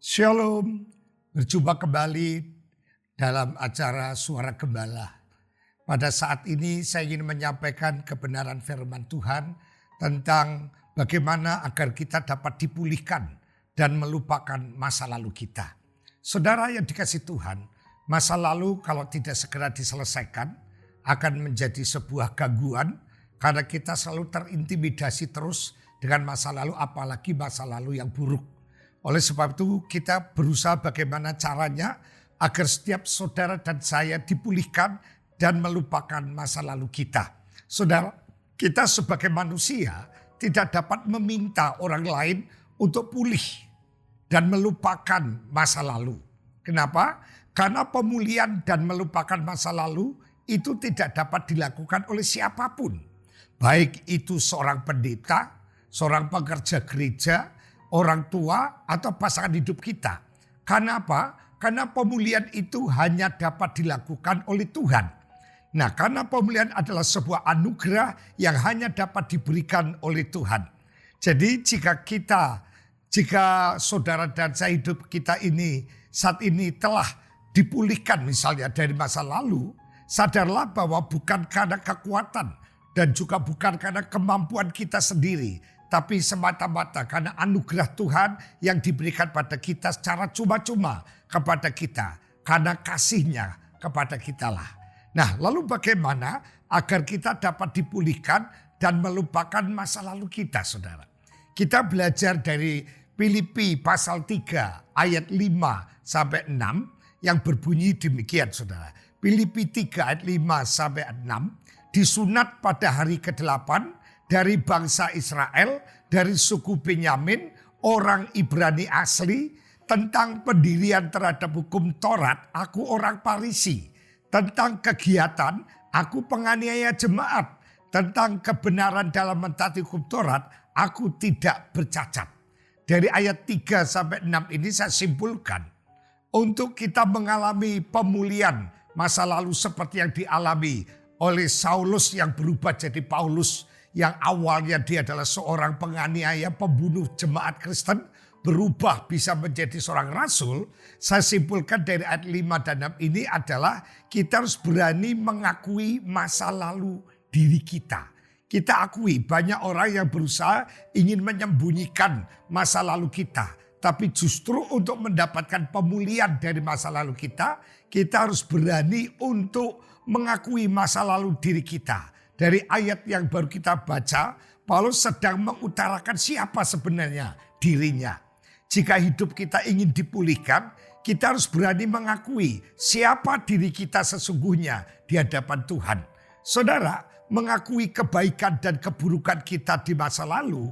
Shalom, berjumpa kembali dalam acara Suara Gembala. Pada saat ini saya ingin menyampaikan kebenaran firman Tuhan tentang bagaimana agar kita dapat dipulihkan dan melupakan masa lalu kita. Saudara yang dikasihi Tuhan, masa lalu kalau tidak segera diselesaikan akan menjadi sebuah gangguan karena kita selalu terintimidasi terus dengan masa lalu, apalagi masa lalu yang buruk. Oleh sebab itu kita berusaha bagaimana caranya agar setiap saudara dan saya dipulihkan dan melupakan masa lalu kita. Saudara, kita sebagai manusia tidak dapat meminta orang lain untuk pulih dan melupakan masa lalu. Kenapa? Karena pemulihan dan melupakan masa lalu itu tidak dapat dilakukan oleh siapapun. Baik itu seorang pendeta, seorang pekerja gereja, orang tua atau pasangan hidup kita. Karena apa? Karena pemulihan itu hanya dapat dilakukan oleh Tuhan. Nah, karena pemulihan adalah sebuah anugerah yang hanya dapat diberikan oleh Tuhan. Jadi jika saudara dan saya hidup kita ini saat ini telah dipulihkan misalnya dari masa lalu, sadarlah bahwa bukan karena kekuatan dan juga bukan karena kemampuan kita sendiri, tapi semata-mata karena anugerah Tuhan yang diberikan pada kita secara cuma-cuma kepada kita. Karena kasih-Nya kepada kita lah. Nah, lalu bagaimana agar kita dapat dipulihkan dan melupakan masa lalu kita, saudara? Kita belajar dari Filipi pasal 3 ayat 5 sampai 6 yang berbunyi demikian, saudara. Filipi 3 ayat 5 sampai 6, disunat pada hari ke-8 dari bangsa Israel, dari suku Benyamin, orang Ibrani asli, tentang pendirian terhadap hukum Taurat, aku orang Farisi. Tentang kegiatan, aku penganiaya jemaat. Tentang kebenaran dalam mentaati hukum Taurat, aku tidak bercacat. Dari ayat 3 sampai 6 ini saya simpulkan, untuk kita mengalami pemulihan masa lalu seperti yang dialami oleh Saulus yang berubah jadi Paulus, yang awalnya dia adalah seorang penganiaya, pembunuh jemaat Kristen, berubah bisa menjadi seorang rasul. Saya simpulkan dari ayat 5 dan 6 ini adalah kita harus berani mengakui masa lalu diri kita. Kita akui banyak orang yang berusaha ingin menyembunyikan masa lalu kita. Tapi justru untuk mendapatkan pemulihan dari masa lalu kita harus berani untuk mengakui masa lalu diri kita. Dari ayat yang baru kita baca, Paulus sedang mengutarakan siapa sebenarnya dirinya. Jika hidup kita ingin dipulihkan, kita harus berani mengakui siapa diri kita sesungguhnya di hadapan Tuhan. Saudara, mengakui kebaikan dan keburukan kita di masa lalu,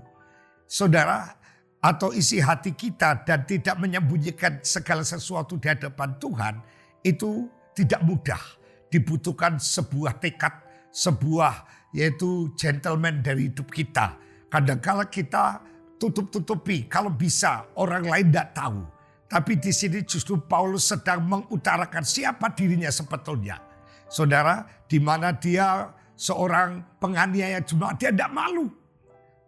saudara, atau isi hati kita dan tidak menyembunyikan segala sesuatu di hadapan Tuhan, itu tidak mudah. Dibutuhkan sebuah tekad, sebuah yaitu gentleman dari hidup kita. Kadang-kala kita tutup-tutupi, kalau bisa orang lain tidak tahu. Tapi di sini justru Paulus sedang mengutarakan siapa dirinya sebetulnya. Saudara, di mana dia seorang penganiaya jemaat, dia tidak malu.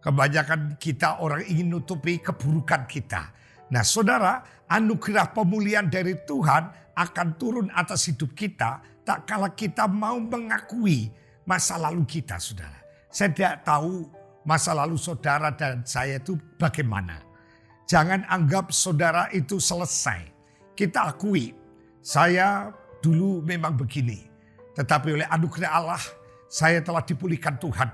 Kebanyakan kita orang ingin nutupi keburukan kita. Nah, saudara, anugerah pemulihan dari Tuhan akan turun atas hidup kita tak kala kita mau mengakui masa lalu kita, saudara. Saya tidak tahu masa lalu saudara dan saya itu bagaimana. Jangan anggap saudara itu selesai. Kita akui, saya dulu memang begini. Tetapi oleh anugerah Allah, saya telah dipulihkan Tuhan.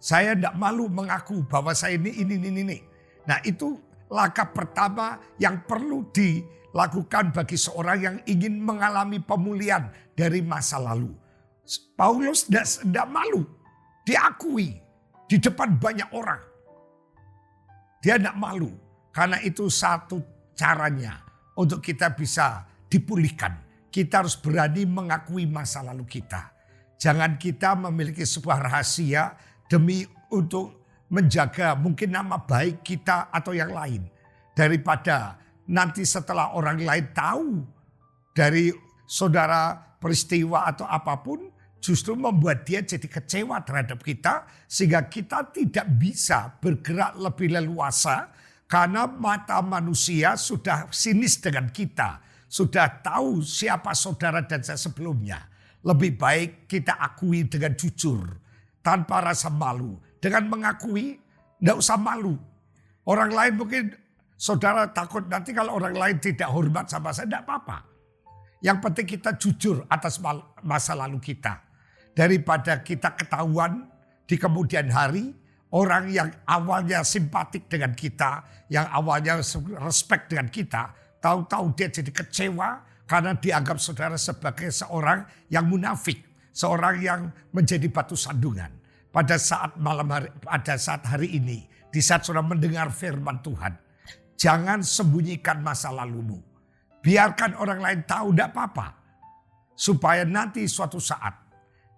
Saya tidak malu mengaku bahwa saya ini. Nah, itu langkah pertama yang perlu dilakukan bagi seorang yang ingin mengalami pemulihan dari masa lalu. Paulus tidak malu, diakui di depan banyak orang. Dia tidak malu, karena itu satu caranya untuk kita bisa dipulihkan. Kita harus berani mengakui masa lalu kita. Jangan kita memiliki sebuah rahasia demi untuk menjaga mungkin nama baik kita atau yang lain. Daripada nanti setelah orang lain tahu dari saudara peristiwa atau apapun, justru membuat dia jadi kecewa terhadap kita, sehingga kita tidak bisa bergerak lebih leluasa Karena mata manusia sudah sinis dengan kita. Sudah tahu siapa saudara dan saya sebelumnya. Lebih baik kita akui dengan jujur. Tanpa rasa malu. Dengan mengakui, tidak usah malu. Orang lain mungkin saudara takut nanti kalau orang lain tidak hormat sama saya, tidak apa-apa. Yang penting kita jujur atas masa lalu kita. Daripada kita ketahuan di kemudian hari, orang yang awalnya simpatik dengan kita, yang awalnya respect dengan kita, tahu-tahu dia jadi kecewa karena dianggap saudara sebagai seorang yang munafik, seorang yang menjadi batu sandungan. Pada saat hari ini, di saat saudara mendengar firman Tuhan, jangan sembunyikan masa lalumu. Biarkan orang lain tahu, tidak apa-apa. Supaya nanti suatu saat,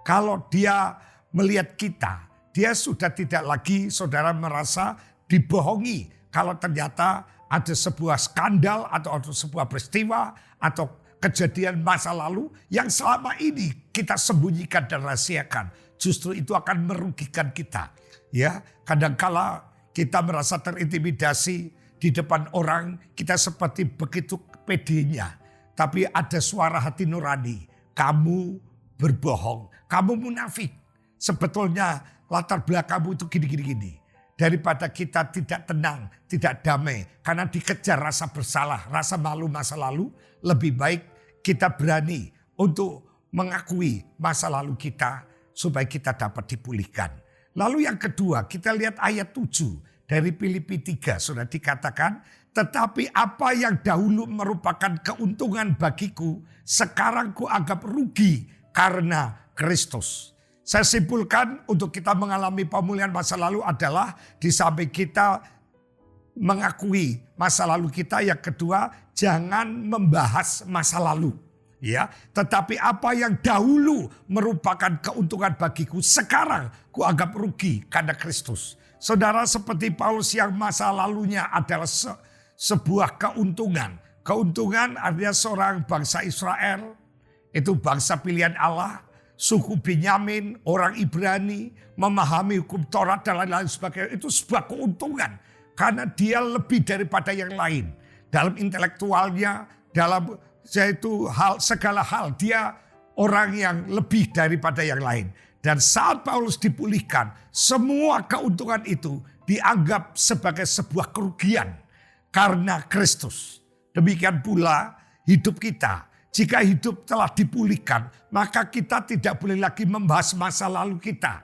kalau dia melihat kita, dia sudah tidak lagi saudara merasa dibohongi. Kalau ternyata ada sebuah skandal atau sebuah peristiwa atau kejadian masa lalu yang selama ini kita sembunyikan dan rahasiakan. Justru itu akan merugikan kita. Ya, kadangkala kita merasa terintimidasi di depan orang, kita seperti begitu pedenya. Tapi ada suara hati nurani, kamu berbohong, kamu munafik. Sebetulnya latar belakangmu itu gini. Daripada kita tidak tenang, tidak damai. Karena dikejar rasa bersalah, rasa malu masa lalu. Lebih baik kita berani untuk mengakui masa lalu kita supaya kita dapat dipulihkan. Lalu yang kedua, kita lihat ayat 7 dari Filipi 3. Sudah dikatakan, tetapi apa yang dahulu merupakan keuntungan bagiku, sekarang kuanggap rugi karena Kristus. Saya simpulkan untuk kita mengalami pemulihan masa lalu adalah di samping kita mengakui masa lalu kita, yang kedua jangan membahas masa lalu. Ya, tetapi apa yang dahulu merupakan keuntungan bagiku, sekarang kuanggap rugi karena Kristus. Saudara, seperti Paulus yang masa lalunya adalah sebuah keuntungan. Keuntungan artinya seorang bangsa Israel, itu bangsa pilihan Allah, suku Benyamin, orang Ibrani, memahami hukum Taurat dan lain-lain sebagainya. Itu sebuah keuntungan. Karena dia lebih daripada yang lain. Dalam intelektualnya, dalam segala hal, dia orang yang lebih daripada yang lain. Dan saat Paulus dipulihkan, semua keuntungan itu dianggap sebagai sebuah kerugian karena Kristus. Demikian pula hidup kita. Jika hidup telah dipulihkan, maka kita tidak boleh lagi membahas masa lalu kita.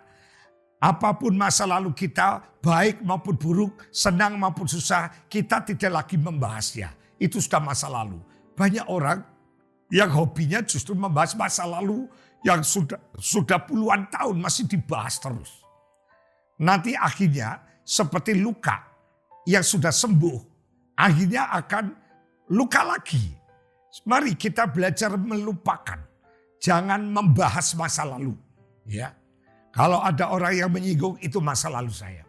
Apapun masa lalu kita, baik maupun buruk, senang maupun susah, kita tidak lagi membahasnya. Itu sudah masa lalu. Banyak orang yang hobinya justru membahas masa lalu yang sudah puluhan tahun masih dibahas terus. Nanti akhirnya seperti luka yang sudah sembuh, akhirnya akan luka lagi. Mari kita belajar melupakan. Jangan membahas masa lalu. Ya, kalau ada orang yang menyinggung, itu masa lalu saya.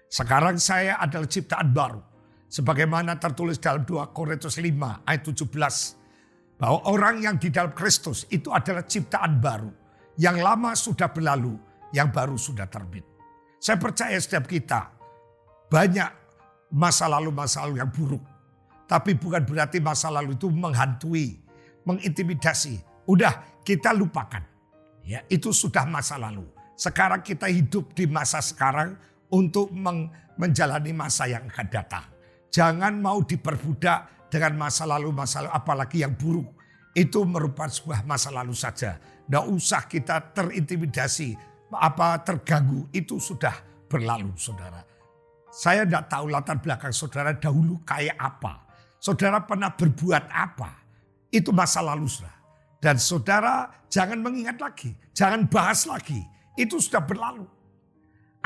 Sekarang saya adalah ciptaan baru. Sebagaimana tertulis dalam 2 Korintus 5 ayat 17. Bahwa orang yang di dalam Kristus itu adalah ciptaan baru. Yang lama sudah berlalu, yang baru sudah terbit. Saya percaya setiap kita banyak masa lalu yang buruk. Tapi bukan berarti masa lalu itu menghantui, mengintimidasi. Udah, kita lupakan. Ya, itu sudah masa lalu. Sekarang kita hidup di masa sekarang untuk menjalani masa yang akan datang. Jangan mau diperbudak dengan masa lalu apalagi yang buruk. Itu merupakan sebuah masa lalu saja. Tidak usah kita terintimidasi, terganggu. Itu sudah berlalu, saudara. Saya tidak tahu latar belakang saudara dahulu kayak apa. Saudara pernah berbuat apa? Itu masa lalu sudah. Dan saudara jangan mengingat lagi. Jangan bahas lagi. Itu sudah berlalu.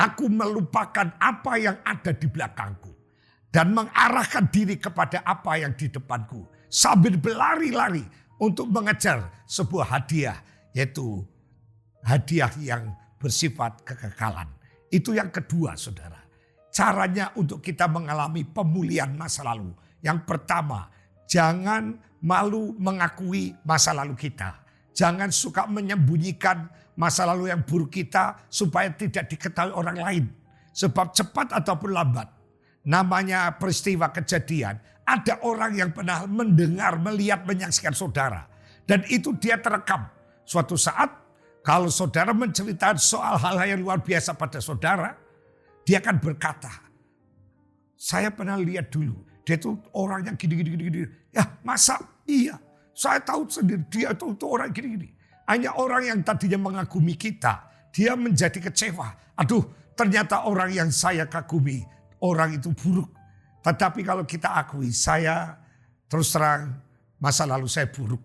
Aku melupakan apa yang ada di belakangku. Dan mengarahkan diri kepada apa yang di depanku. Sambil berlari-lari untuk mengejar sebuah hadiah. Yaitu hadiah yang bersifat kekekalan. Itu yang kedua, saudara. Caranya untuk kita mengalami pemulihan masa lalu. Yang pertama, jangan malu mengakui masa lalu kita. Jangan suka menyembunyikan masa lalu yang buruk kita supaya tidak diketahui orang lain. Sebab cepat ataupun lambat, namanya peristiwa kejadian, ada orang yang pernah mendengar, melihat, menyaksikan saudara. Dan itu dia terekam. Suatu saat kalau saudara menceritakan soal hal-hal yang luar biasa pada saudara, dia akan berkata, saya pernah lihat dulu, dia itu orangnya gini. Ya masa iya, saya tahu sendiri dia itu orang gini. Hanya orang yang tadinya mengagumi kita, dia menjadi kecewa. Aduh, ternyata orang yang saya kagumi, orang itu buruk. Tetapi kalau kita akui, saya terus terang masa lalu saya buruk.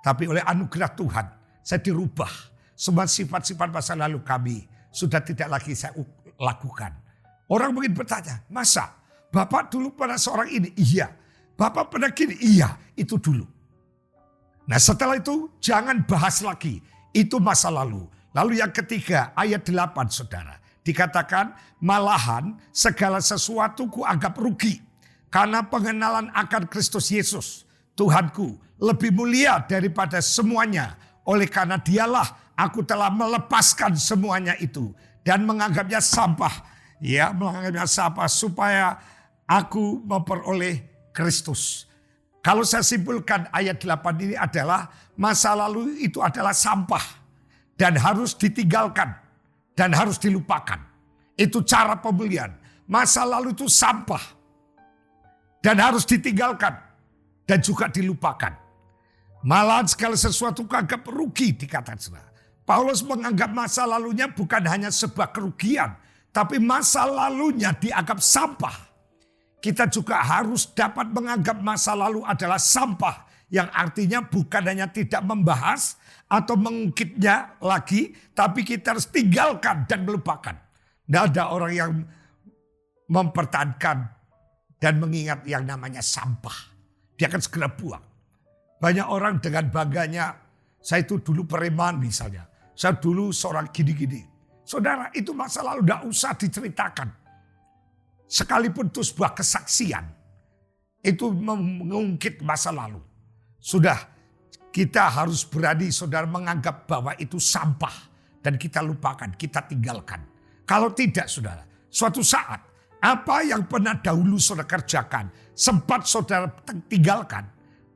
Tapi oleh anugerah Tuhan, saya dirubah. Semua sifat-sifat masa lalu kami sudah tidak lagi saya lakukan. Orang mungkin bertanya, masa Bapak dulu pernah seorang ini? Iya. Bapak pernah gini? Iya, itu dulu. Nah setelah itu jangan bahas lagi. Itu masa lalu. Lalu yang ketiga ayat 8 saudara. Dikatakan malahan segala sesuatu ku anggap rugi. Karena pengenalan akan Kristus Yesus. Tuhanku lebih mulia daripada semuanya. Oleh karena dialah aku telah melepaskan semuanya itu. Dan menganggapnya sampah. Ya menganggapnya sampah supaya aku memperoleh Kristus. Kalau saya simpulkan ayat 8 ini adalah masa lalu itu adalah sampah. Dan harus ditinggalkan. Dan harus dilupakan. Itu cara pemulihan. Masa lalu itu sampah. Dan harus ditinggalkan. Dan juga dilupakan. Malahan segala sesuatu anggap rugi dikatakan. Paulus menganggap masa lalunya bukan hanya sebuah kerugian. Tapi masa lalunya dianggap sampah. Kita juga harus dapat menganggap masa lalu adalah sampah. Yang artinya bukan hanya tidak membahas atau mengungkitnya lagi. Tapi kita harus tinggalkan dan melupakan. Tidak ada orang yang mempertahankan dan mengingat yang namanya sampah. Dia akan segera buang. Banyak orang dengan bangganya, saya itu dulu preman misalnya. Saya dulu seorang gini-gini. Saudara, itu masa lalu tidak usah diceritakan. Sekalipun itu sebuah kesaksian, itu mengungkit masa lalu. Sudah kita harus berani saudara menganggap bahwa itu sampah. Dan kita lupakan, kita tinggalkan. Kalau tidak saudara, suatu saat apa yang pernah dahulu saudara kerjakan, sempat saudara tinggalkan,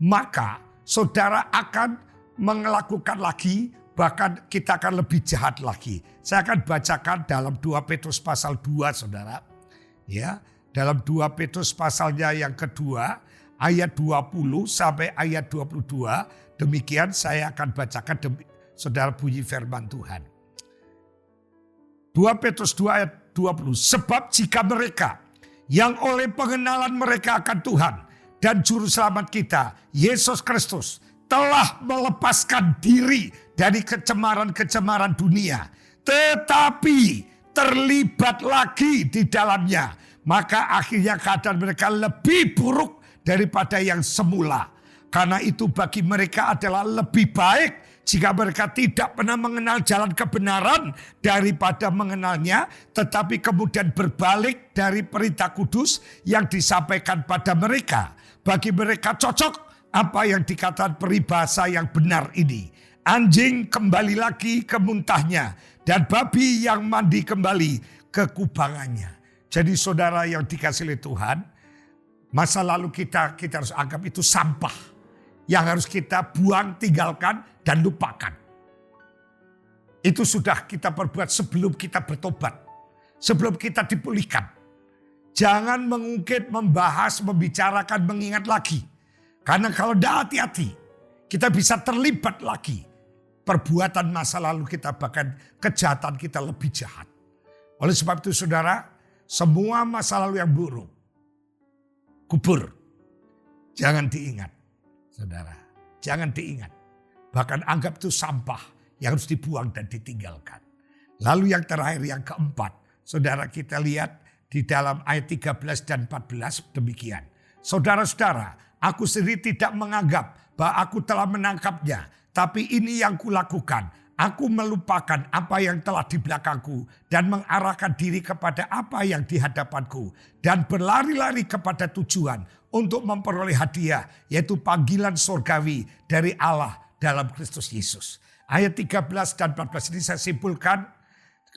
maka saudara akan melakukan lagi, bahkan kita akan lebih jahat lagi. Saya akan bacakan dalam 2 Petrus pasal 2 saudara. Ya, dalam 2 Petrus pasalnya yang kedua ayat 20 sampai ayat 22 demikian saya akan bacakan saudara bunyi firman Tuhan. 2 Petrus 2 ayat 20 sebab jika mereka yang oleh pengenalan mereka akan Tuhan dan juru selamat kita Yesus Kristus telah melepaskan diri dari kecemaran-kecemaran dunia tetapi terlibat lagi di dalamnya, maka akhirnya keadaan mereka lebih buruk daripada yang semula. Karena itu bagi mereka adalah lebih baik jika mereka tidak pernah mengenal jalan kebenaran daripada mengenalnya, tetapi kemudian berbalik dari perintah kudus yang disampaikan pada mereka. Bagi mereka cocok apa yang dikatakan peribahasa yang benar ini. Anjing kembali lagi ke muntahnya dan babi yang mandi kembali ke kubangannya. Jadi saudara yang dikasihi oleh Tuhan, masa lalu kita harus anggap itu sampah yang harus kita buang, tinggalkan dan lupakan. Itu sudah kita perbuat sebelum kita bertobat, sebelum kita dipulihkan. Jangan mengungkit, membahas, membicarakan, mengingat lagi. Karena kalau tidak hati-hati, kita bisa terlibat lagi. Perbuatan masa lalu kita, bahkan kejahatan kita lebih jahat. Oleh sebab itu saudara, semua masa lalu yang buruk, kubur. Jangan diingat, saudara. Jangan diingat. Bahkan anggap itu sampah yang harus dibuang dan ditinggalkan. Lalu yang terakhir, yang keempat. Saudara kita lihat di dalam ayat 13 dan 14 demikian. Saudara-saudara, aku sendiri tidak menganggap bahwa aku telah menangkapnya. Tapi ini yang kulakukan. Aku melupakan apa yang telah di belakangku. Dan mengarahkan diri kepada apa yang di hadapanku. Dan berlari-lari kepada tujuan. Untuk memperoleh hadiah. Yaitu panggilan surgawi dari Allah dalam Kristus Yesus. Ayat 13 dan 14 ini saya simpulkan.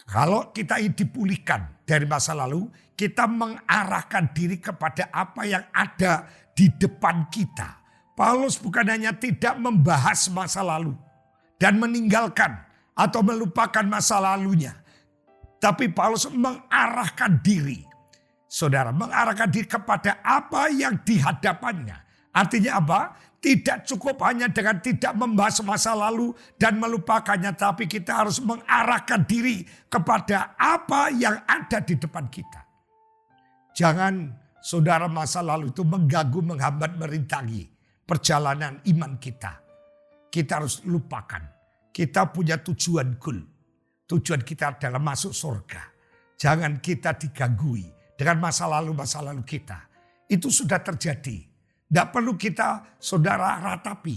Kalau kita ingin dipulihkan dari masa lalu, kita mengarahkan diri kepada apa yang ada di depan kita. Paulus bukan hanya tidak membahas masa lalu dan meninggalkan atau melupakan masa lalunya. Tapi Paulus mengarahkan diri. Saudara, mengarahkan diri kepada apa yang di hadapannya. Artinya apa? Tidak cukup hanya dengan tidak membahas masa lalu dan melupakannya. Tapi kita harus mengarahkan diri kepada apa yang ada di depan kita. Jangan saudara masa lalu itu mengganggu, menghambat, merintangi perjalanan iman kita. Kita harus lupakan. Kita punya tujuan goal. Tujuan kita adalah masuk surga. Jangan kita diganggui dengan masa lalu kita. Itu sudah terjadi. Tidak perlu kita saudara ratapi.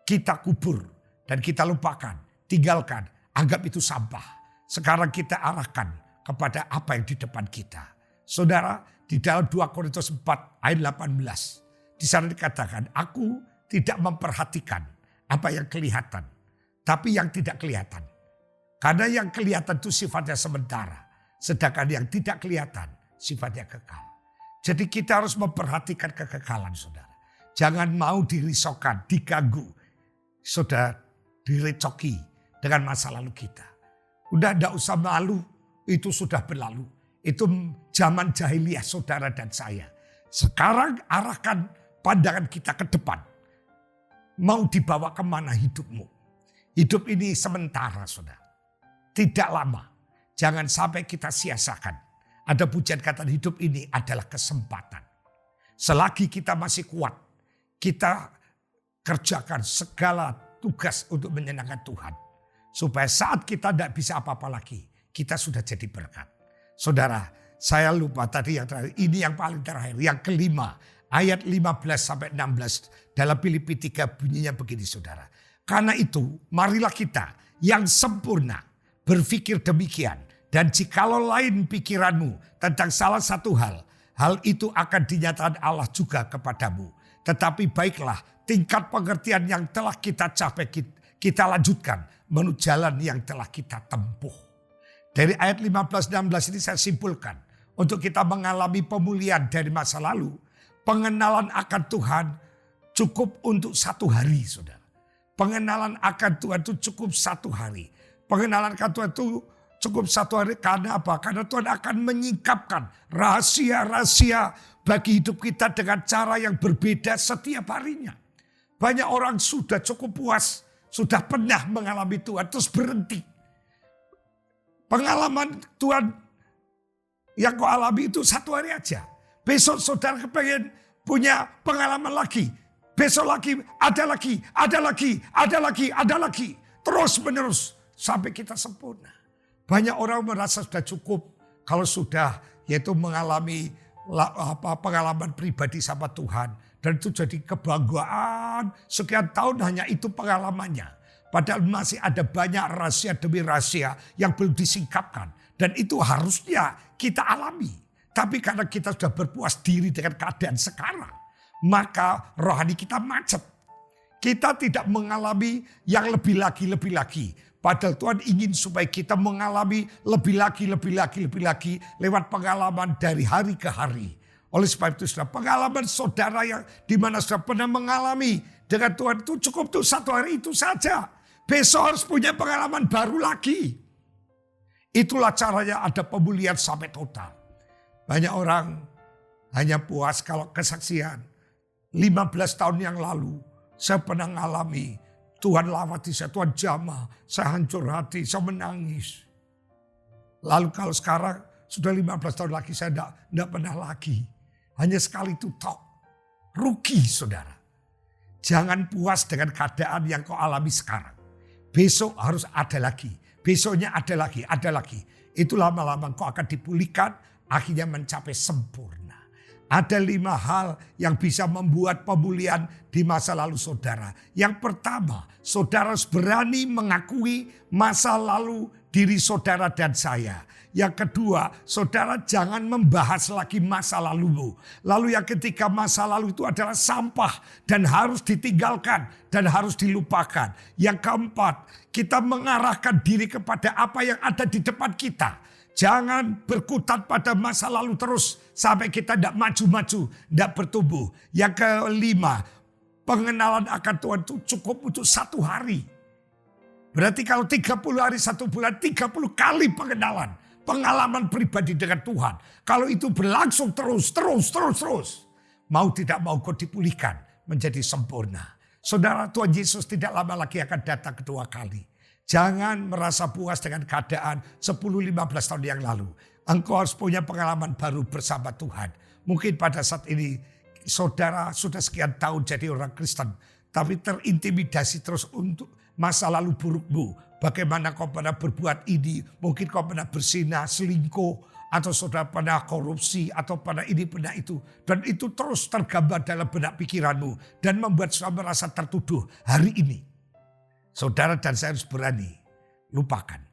Kita kubur dan kita lupakan. Tinggalkan. Anggap itu sampah. Sekarang kita arahkan kepada apa yang di depan kita. Saudara, di dalam 2 Korintus 4 ayat 18. Di sana dikatakan, aku tidak memperhatikan apa yang kelihatan. Tapi yang tidak kelihatan. Karena yang kelihatan itu sifatnya sementara. Sedangkan yang tidak kelihatan sifatnya kekal. Jadi kita harus memperhatikan kekekalan saudara. Jangan mau dirisaukan, diganggu. Saudara direcoki dengan masa lalu kita. Udah tidak usah malu, itu sudah berlalu. Itu zaman jahiliyah saudara dan saya. Sekarang arahkan pandangan kita ke depan. Mau dibawa kemana hidupmu? Hidup ini sementara saudara. Tidak lama. Jangan sampai kita sia-siakan. Ada pujian kata hidup ini adalah kesempatan. Selagi kita masih kuat, kita kerjakan segala tugas untuk menyenangkan Tuhan. Supaya saat kita tidak bisa apa-apa lagi, kita sudah jadi berkat. Saudara, saya lupa tadi yang terakhir. Ini yang paling terakhir, yang kelima. Ayat 15 sampai 16 dalam Filipi 3 bunyinya begini saudara. Karena itu marilah kita yang sempurna berpikir demikian. Dan jikalau lain pikiranmu tentang salah satu hal itu akan dinyatakan Allah juga kepadamu. Tetapi baiklah tingkat pengertian yang telah kita capai kita lanjutkan menuju jalan yang telah kita tempuh. Dari ayat 15-16 ini saya simpulkan. Untuk kita mengalami pemulihan dari masa lalu. Pengenalan akan Tuhan cukup untuk 1 hari saudara. Pengenalan akan Tuhan itu cukup 1 hari. Pengenalan akan Tuhan itu cukup 1 hari karena apa? Karena Tuhan akan menyingkapkan rahasia-rahasia bagi hidup kita dengan cara yang berbeda setiap harinya. Banyak orang sudah cukup puas, sudah pernah mengalami Tuhan terus berhenti. Pengalaman Tuhan yang kau alami itu 1 hari aja. Besok saudara kepengen punya pengalaman lagi. Besok lagi, ada lagi, ada lagi, ada lagi, ada lagi. Terus menerus sampai kita sempurna. Banyak orang merasa sudah cukup kalau sudah yaitu mengalami pengalaman pribadi sama Tuhan. Dan itu jadi kebanggaan. Sekian tahun hanya itu pengalamannya. Padahal masih ada banyak rahasia demi rahasia yang belum disingkapkan. Dan itu harusnya kita alami. Tapi karena kita sudah berpuas diri dengan keadaan sekarang. Maka rohani kita macet. Kita tidak mengalami yang lebih lagi. Padahal Tuhan ingin supaya kita mengalami lebih lagi lewat pengalaman dari hari ke hari. Oleh sebab itu saudara, pengalaman saudara yang dimana saudara pernah mengalami dengan Tuhan itu cukup tuh 1 hari itu saja. Besok harus punya pengalaman baru lagi. Itulah caranya ada pemulihan sampai total. Banyak orang hanya puas kalau kesaksian. 15 tahun yang lalu saya pernah mengalami Tuhan lawati saya, Tuhan jamah, saya hancur hati, saya menangis. Lalu kalau sekarang sudah 15 tahun lagi saya tidak pernah lagi. Hanya sekali itu tok. Rugi saudara. Jangan puas dengan keadaan yang kau alami sekarang. Besok harus ada lagi. Besoknya ada lagi, ada lagi. Itu lama-lama kau akan dipulihkan, akhirnya mencapai sempurna. Ada 5 hal yang bisa membuat pemulihan di masa lalu saudara. Yang pertama, saudara harus berani mengakui masa lalu diri saudara dan saya. Yang kedua, saudara jangan membahas lagi masa lalumu. Lalu yang ketiga, masa lalu itu adalah sampah dan harus ditinggalkan dan harus dilupakan. Yang keempat, kita mengarahkan diri kepada apa yang ada di depan kita. Jangan berkutat pada masa lalu terus sampai kita tidak maju-maju, tidak bertumbuh. Yang kelima, pengenalan akan Tuhan itu cukup untuk 1 hari. Berarti kalau 30 hari 1 bulan, 30 kali pengenalan. Pengalaman pribadi dengan Tuhan. Kalau itu berlangsung terus. Mau tidak mau kau dipulihkan menjadi sempurna. Saudara, Tuhan Yesus tidak lama lagi akan datang kedua kali. Jangan merasa puas dengan keadaan 10-15 tahun yang lalu. Engkau harus punya pengalaman baru bersama Tuhan. Mungkin pada saat ini saudara sudah sekian tahun jadi orang Kristen. Tapi terintimidasi terus untuk masa lalu burukmu. Bagaimana kau pernah berbuat ini. Mungkin kau pernah bersinah, selingkuh. Atau saudara pernah korupsi. Atau pernah ini, pernah itu. Dan itu terus tergambar dalam benak pikiranmu. Dan membuat saudara merasa tertuduh hari ini. Saudara dan saya harus berani. Lupakan.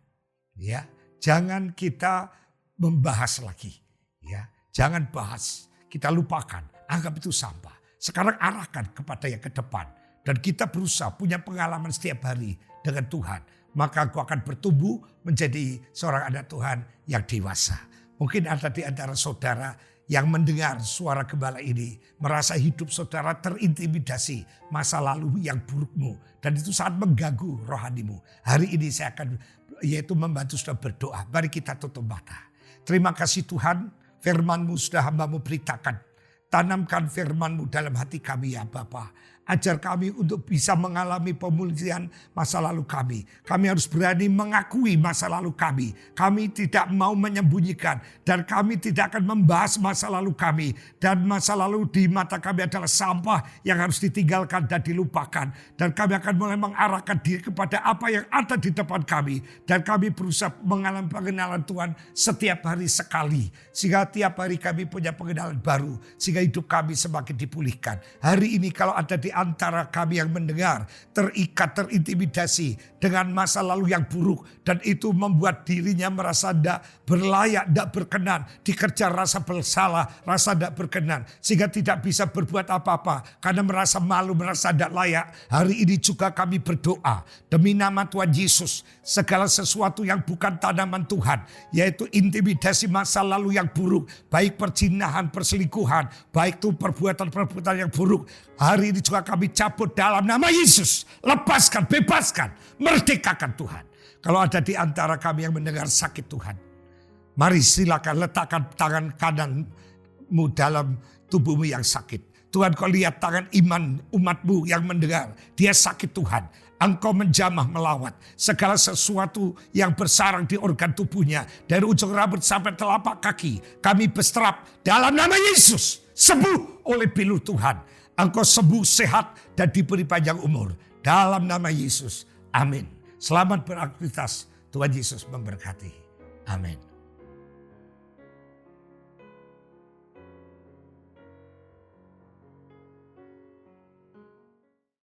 Ya, jangan kita membahas lagi. Ya, jangan bahas. Kita lupakan. Anggap itu sampah. Sekarang arahkan kepada yang ke depan. Dan kita berusaha punya pengalaman setiap hari dengan Tuhan. Maka engkau akan bertumbuh menjadi seorang anak Tuhan yang dewasa. Mungkin ada di antara saudara yang mendengar suara gembala ini. Merasa hidup saudara terintimidasi masa lalu yang burukmu. Dan itu sangat mengganggu rohanimu. Hari ini saya akan yaitu membantu saudara berdoa. Mari kita tutup mata. Terima kasih Tuhan, firman-Mu sudah hamba-Mu beritakan. Tanamkan firman-Mu dalam hati kami ya Bapa. Ajar kami untuk bisa mengalami pemulihan masa lalu kami. Kami harus berani mengakui masa lalu kami. Kami tidak mau menyembunyikan. Dan kami tidak akan membahas masa lalu kami. Dan masa lalu di mata kami adalah sampah yang harus ditinggalkan dan dilupakan. Dan kami akan mulai mengarahkan diri kepada apa yang ada di depan kami. Dan kami berusaha mengalami pengenalan Tuhan setiap hari sekali. Sehingga tiap hari kami punya pengenalan baru. Sehingga hidup kami semakin dipulihkan. Hari ini kalau ada di antara kami yang mendengar terikat, terintimidasi dengan masa lalu yang buruk. Dan itu membuat dirinya merasa tidak berlayak, tidak berkenan. Dikejar rasa bersalah, rasa tidak berkenan. Sehingga tidak bisa berbuat apa-apa. Karena merasa malu, merasa tidak layak. Hari ini juga kami berdoa. Demi nama Tuhan Yesus. Segala sesuatu yang bukan tanaman Tuhan. Yaitu intimidasi masa lalu yang buruk. Baik perzinahan, perselingkuhan. Baik itu perbuatan-perbuatan yang buruk. Hari ini juga kami cabut dalam nama Yesus. Lepaskan, bebaskan, merdekakan Tuhan. Kalau ada di antara kami yang mendengar sakit Tuhan. Mari silakan letakkan tangan kananmu dalam tubuhmu yang sakit. Tuhan, kau lihat tangan iman umatmu yang mendengar. Dia sakit Tuhan. Engkau menjamah melawat. Segala sesuatu yang bersarang di organ tubuhnya. Dari ujung rambut sampai telapak kaki. Kami berserap dalam nama Yesus. Sembuh oleh pilu Tuhan. Engkau sembuh, sehat, dan diberi panjang umur. Dalam nama Yesus. Amin. Selamat beraktivitas. Tuhan Yesus memberkati. Amin.